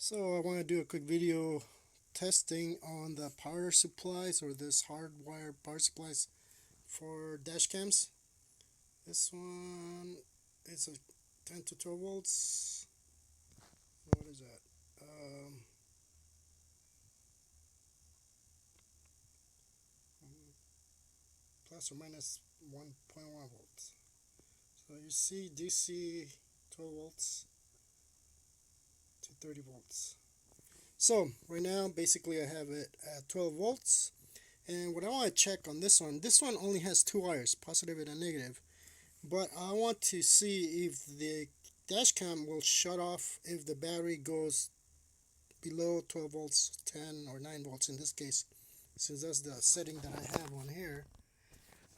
So I want to do a quick video testing on the power supplies or this hardwire power supplies for dash cams. This one is a 10 to 12 volts. What is that? Plus or minus 1.1 volts. So you see DC 12 volts to 30 volts. So right now basically I have it at 12 volts. And what I want to check on this one only has two wires, positive and a negative. But I want to see if the dash cam will shut off if the battery goes below 12 volts, 10 or 9 volts in this case, since that's the setting that I have on here.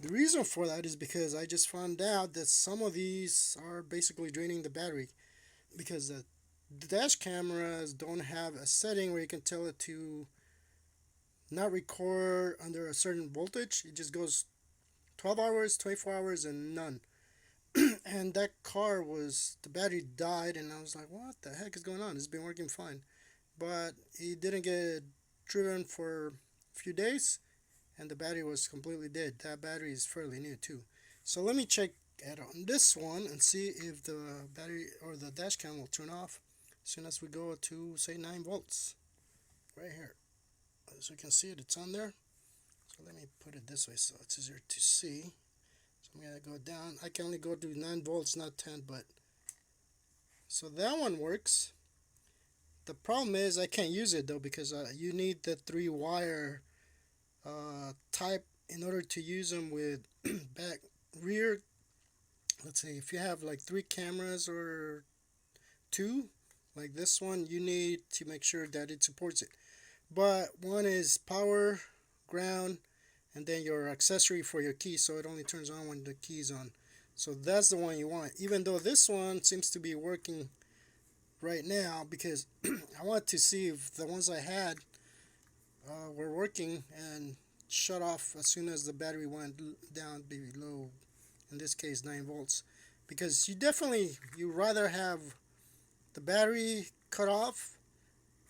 The reason for that is because I just found out that some of these are basically draining the battery because the dash cameras don't have a setting where you can tell it to not record under a certain voltage. It just goes 12 hours, 24 hours, and none. And that car was, the battery died, and I was like, what the heck is going on? It's been working fine. But it didn't get driven for a few days, and the battery was completely dead. That battery is fairly new, too. So let me check it on this one and see if the battery or the dash cam will turn off as soon as we go to, say, 9 volts. Right here. As you can see it, it's on there. So let me put it this way so it's easier to see. So I'm going to go down. I can only go to 9 volts, not 10, but so that one works. The problem is I can't use it though because you need the 3-wire type in order to use them with back rear. Let's say if you have like 3 cameras or 2 like this one, you need to make sure that it supports it. But one is power, ground, and then your accessory for your key, so it only turns on when the key is on. So that's the one you want, even though this one seems to be working right now because I want to see if the ones I had were working and shut off as soon as the battery went down below, in this case, 9 volts. Because you rather have the battery cut off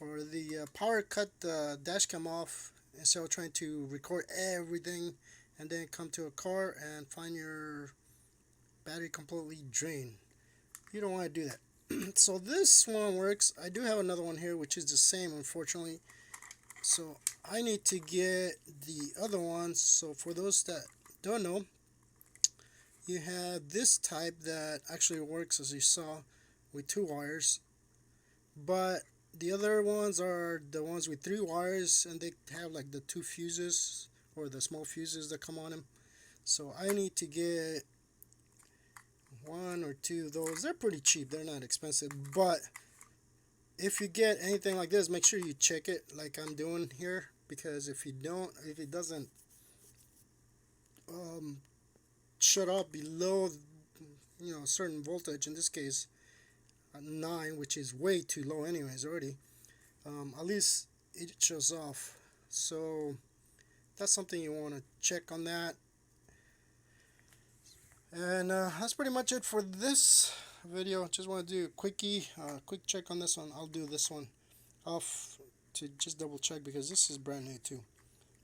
or the power cut the dash cam off instead of trying to record everything and then come to a car and find your battery completely drained. You don't want to do that. So this one works. I do have another one here which is the same, unfortunately. So I need to get the other ones. So for those that don't know, you have this type that actually works, as you saw, with 2 wires. But the other ones are the ones with 3 wires, and they have like the 2 fuses or the small fuses that come on them. So I need to get 1 or 2 of those. They're pretty cheap, they're not expensive. But if you get anything like this, make sure you check it like I'm doing here, because if you don't, if it doesn't shut off below a certain voltage, in this case 9, which is way too low anyways already, at least it shows off. So that's something you want to check on that. And that's pretty much it for this video. Just want to do a quick check on this one. I'll do this one off to just double check because this is brand new too.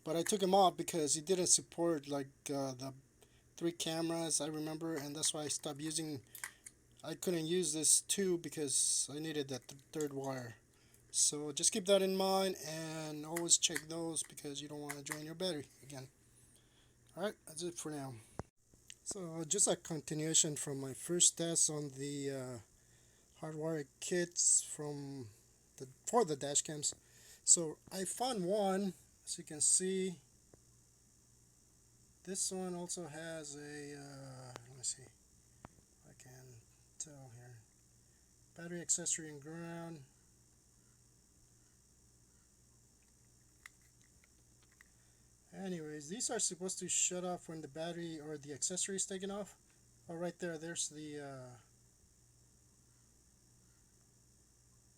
But I took him off because he didn't support like the 3 cameras, I remember, and that's why I stopped using. I couldn't use this too because I needed that 3rd wire. So just keep that in mind and always check those because you don't want to drain your battery again. Alright, that's it for now. So just a continuation from my first test on the hardwire kits for the dash cams. So I found one, as you can see. This one also has a let me see if I can tell here, battery, accessory, and ground. Anyways, these are supposed to shut off when the battery or the accessory is taken off. Oh, right there, there's the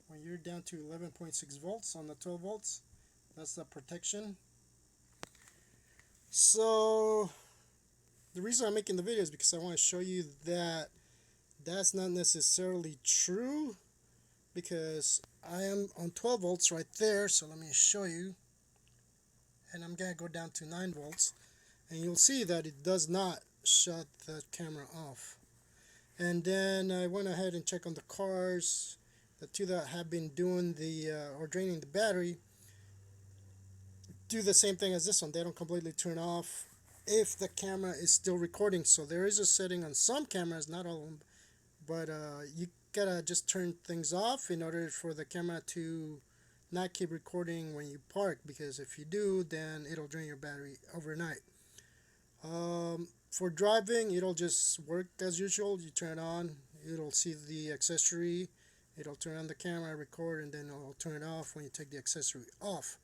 when you're down to 11.6 volts on the 12 volts, that's the protection. So the reason I'm making the video is because I want to show you that that's not necessarily true, because I am on 12 volts right there, so let me show you. And I'm gonna go down to 9 volts, and you'll see that it does not shut the camera off. And then I went ahead and checked on the cars. The two that have been doing the or draining the battery do the same thing as this one. They don't completely turn off if the camera is still recording. So there is a setting on some cameras, not all of them, but you gotta just turn things off in order for the camera to not keep recording when you park, because if you do, then it'll drain your battery overnight. For driving, it'll just work as usual. You turn it on, it'll see the accessory, it'll turn on the camera, record, and then it'll turn it off when you take the accessory off.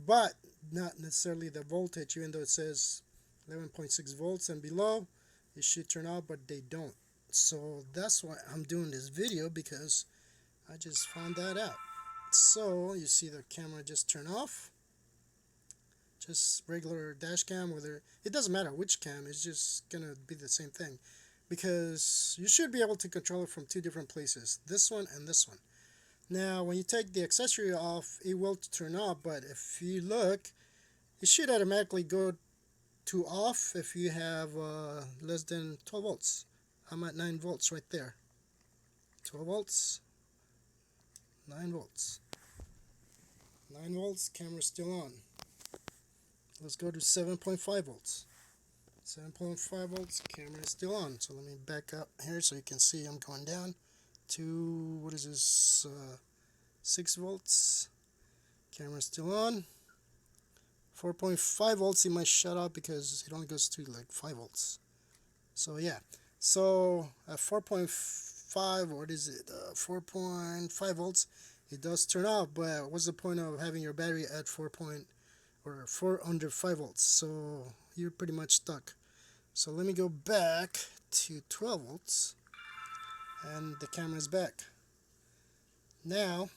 But not necessarily the voltage, even though it says 11.6 volts and below, it should turn off, but they don't. So that's why I'm doing this video, because I just found that out. So you see the camera just turn off, just regular dash cam, whether it doesn't matter which cam, it's just gonna be the same thing, because you should be able to control it from two different places, this one and this one. Now when you take the accessory off, it will turn off, but if you look, it should automatically go to off if you have less than 12 volts. I'm at 9 volts right there. 12 volts, 9 volts. 9 volts, camera's still on. Let's go to 7.5 volts. 7.5 volts, camera is still on. So let me back up here so you can see I'm going down to, what is this, 6 volts. Camera's still on. 4.5 volts, it might shut off because it only goes to like 5 volts. So yeah, so at 4.5, what is it, 4.5 volts, it does turn off, but what's the point of having your battery at 4 under 5 volts? So you're pretty much stuck. So let me go back to 12 volts, and the camera is back. Now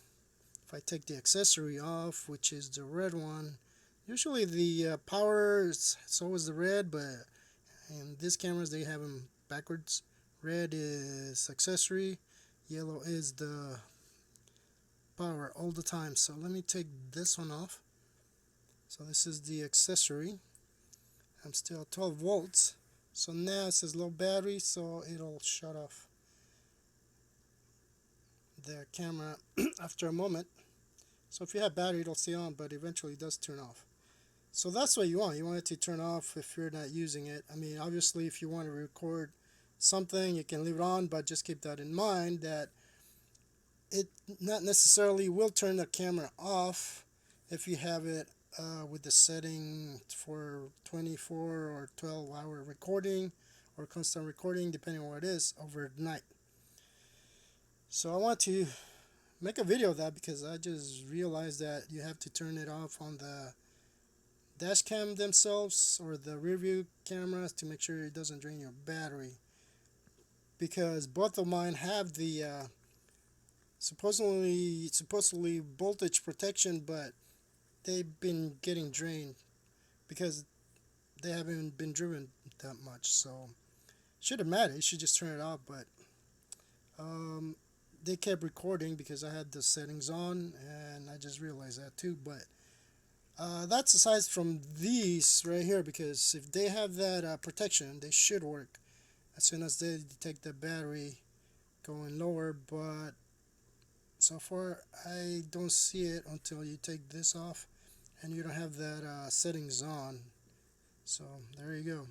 if I take the accessory off, which is the red one, usually the power it's always the red, but in these cameras they have them backwards. Red is accessory, yellow is the power all the time. So let me take this one off. So this is the accessory. I'm still at 12 volts. So now it says low battery, so it'll shut off the camera after a moment. So if you have battery, it'll stay on, but eventually it does turn off. So that's what you want. You want it to turn off if you're not using it. I mean, obviously, if you want to record something, you can leave it on, but just keep that in mind that it not necessarily will turn the camera off if you have it with the setting for 24 or 12-hour recording or constant recording, depending on what it is, overnight. So I want to make a video of that because I just realized that you have to turn it off on the dash cam themselves or the rear view cameras to make sure it doesn't drain your battery, because both of mine have the supposedly voltage protection, but they've been getting drained because they haven't been driven that much. So it shouldn't matter, you should just turn it off. But they kept recording because I had the settings on, and I just realized that too. But that's aside from these right here, because if they have that protection, they should work as soon as they detect the battery going lower. But so far I don't see it until you take this off and you don't have that settings on. So there you go.